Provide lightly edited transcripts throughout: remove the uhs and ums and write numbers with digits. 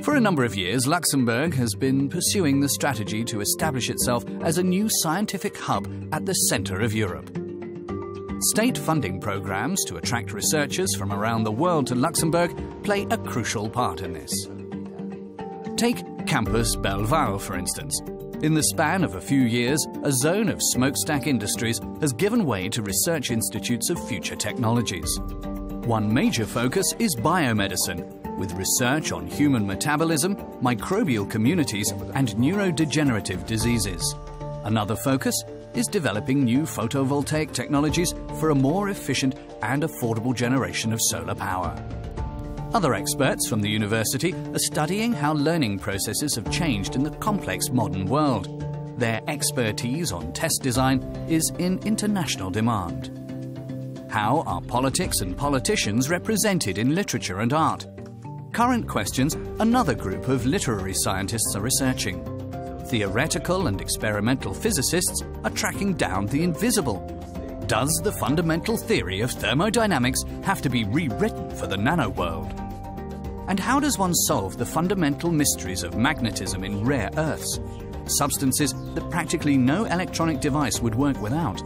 For a number of years, Luxembourg has been pursuing the strategy to establish itself as a new scientific hub at the centre of Europe. State funding programs to attract researchers from around the world to Luxembourg play a crucial part in this. Take Campus Belval, for instance. In the span of a few years, a zone of smokestack industries has given way to research institutes of future technologies. One major focus is biomedicine, with research on human metabolism, microbial communities, and neurodegenerative diseases. Another focus is developing new photovoltaic technologies for a more efficient and affordable generation of solar power. Other experts from the university are studying how learning processes have changed in the complex modern world. Their expertise on test design is in international demand. How are politics and politicians represented in literature and art? Current questions another group of literary scientists are researching. Theoretical and experimental physicists are tracking down the invisible. Does the fundamental theory of thermodynamics have to be rewritten for the nanoworld? And how does one solve the fundamental mysteries of magnetism in rare earths, substances that practically no electronic device would work without?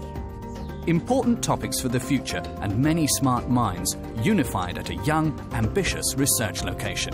Important topics for the future and many smart minds unified at a young, ambitious research location.